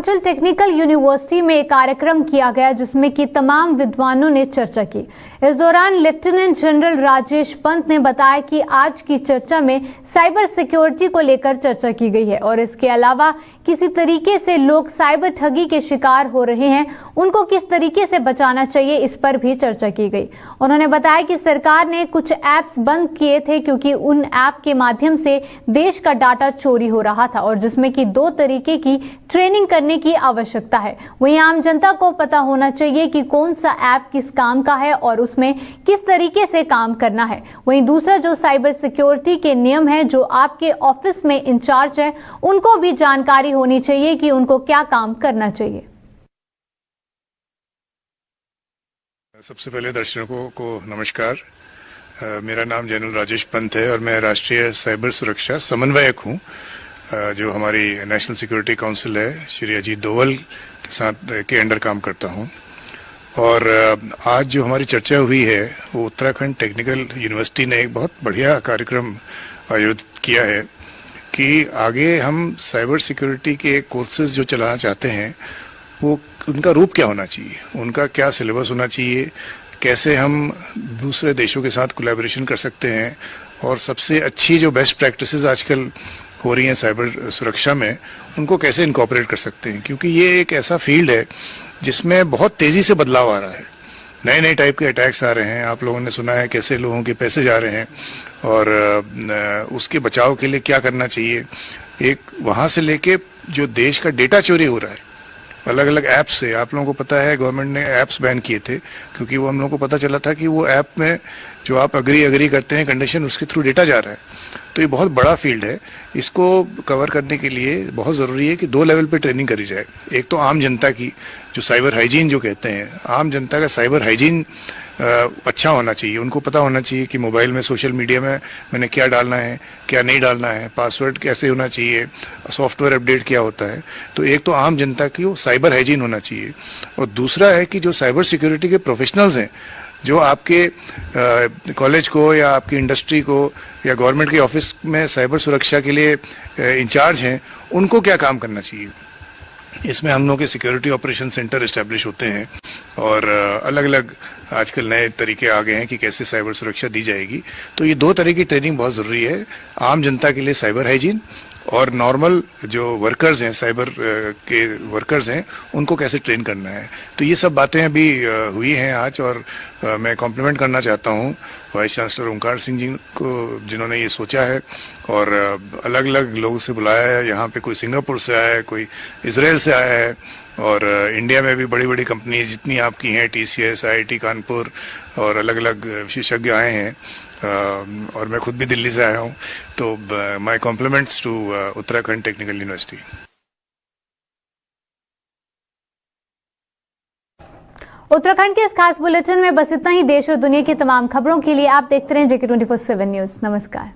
Uttaranchal technical university में एक कार्यक्रम किया गया जिसमें कि तमाम विद्वानों ने चर्चा की। इस दौरान लेफ्टिनेंट जनरल राजेश पंत ने बताया कि आज की चर्चा में साइबर सिक्योरिटी को लेकर चर्चा की गई है और इसके अलावा किसी तरीके से लोग साइबर ठगी के शिकार हो रहे हैं, उनको किस तरीके से बचाना चाहिए, इस पर भी चर्चा की गई। उन्होंने बताया कि सरकार ने कुछ ऐप्स बंद किए थे क्योंकि उन ऐप के माध्यम से देश का डाटा चोरी हो रहा था और जिसमें कि 2 तरीके की ट्रेनिंग करने की आवश्यकता है। वहीं आम जनता को पता होना चाहिए कि कौन सा ऐप किस काम का है और उसमें किस तरीके से काम करना है। वहीं दूसरा जो साइबर सिक्योरिटी के नियम है, जो आपके ऑफिस में इंचार्ज है, उनको भी जानकारी होनी चाहिए कि उनको क्या काम करना चाहिए। सबसे पहले दर्शकों को नमस्कार। मेरा नाम जनरल राजेश पंत है और मैं राष्ट्रीय साइबर सुरक्षा समन्वयक हूं, जो हमारी नेशनल सिक्योरिटी काउंसिल है श्री अजीत डोवल के साथ के अंडर काम करता हूं। और आज जो हमारी चर्चा हुई है वो उत्तराखंड टेक्निकल यूनिवर्सिटी ने एक बहुत बढ़िया कार्यक्रम आयोजित किया है कि आगे हम साइबर सिक्योरिटी के कोर्सेज जो चलाना चाहते हैं वो उनका रूप क्या होना चाहिए, उनका क्या सिलेबस होना चाहिए, कैसे हम दूसरे देशों के साथ कोलैबोरेशन कर सकते हैं और सबसे अच्छी जो बेस्ट प्रैक्टिसेस आजकल हो रही हैं साइबर सुरक्षा में, उनको कैसे इनकॉर्पोरेट कर सकते हैं। क्योंकि ये एक ऐसा फील्ड है जिसमें बहुत तेजी से बदलाव आ रहा है, नए नए टाइप के अटैक्स आ रहे हैं। आप लोगों ने सुना है कैसे लोगों के पैसे जा रहे हैं और उसके बचाव के लिए क्या करना चाहिए। एक वहां से लेके जो देश का डेटा चोरी हो रहा है अलग अलग ऐप्स से, आप लोगों को पता है गवर्नमेंट ने ऐप्स बैन किए थे क्योंकि वो हम लोगों को पता चला था कि वो ऐप में जो आप अग्री करते हैं कंडीशन, उसके थ्रू डेटा जा रहा है। तो ये बहुत बड़ा फील्ड है, इसको कवर करने के लिए बहुत ज़रूरी है कि 2 लेवल पे ट्रेनिंग करी जाए। एक तो आम जनता की, जो साइबर हाइजीन जो कहते हैं, आम जनता का साइबर हाइजीन अच्छा होना चाहिए। उनको पता होना चाहिए कि मोबाइल में, सोशल मीडिया में मैंने क्या डालना है, क्या नहीं डालना है, पासवर्ड कैसे होना चाहिए, सॉफ्टवेयर अपडेट क्या होता है। तो एक तो आम जनता की वो साइबर हाइजीन होना चाहिए और दूसरा है कि जो साइबर सिक्योरिटी के प्रोफेशनल्स हैं, जो आपके कॉलेज को या आपकी इंडस्ट्री को या गवर्नमेंट के ऑफिस में साइबर सुरक्षा के लिए इंचार्ज हैं, उनको क्या काम करना चाहिए। इसमें हम लोग के सिक्योरिटी ऑपरेशन सेंटर इस्टेब्लिश होते हैं और अलग अलग आजकल नए तरीके आ गए हैं कि कैसे साइबर सुरक्षा दी जाएगी। तो ये 2 तरह की ट्रेनिंग बहुत ज़रूरी है, आम जनता के लिए साइबर हाइजीन और नॉर्मल जो वर्कर्स हैं, साइबर के वर्कर्स हैं, उनको कैसे ट्रेन करना है। तो ये सब बातें अभी हुई हैं आज और मैं कॉम्प्लीमेंट करना चाहता हूँ वाइस चांसलर ओंकार सिंह जी को, जिन्होंने ये सोचा है और अलग अलग लोगों से बुलाया है। यहाँ पे कोई सिंगापुर से आया है, कोई इजराइल से आया है और इंडिया में भी बड़ी बड़ी कंपनी जितनी आपकी हैं, TCS, IIT कानपुर और अलग अलग विशेषज्ञ आए हैं और मैं खुद भी दिल्ली से आया हूँ। तो my compliments to Uttarakhand technical university. Uttarakhand के इस खास बुलेटिन में बस इतना ही। देश और दुनिया की तमाम खबरों के लिए आप देखते रहें JK24/7 न्यूज। नमस्कार।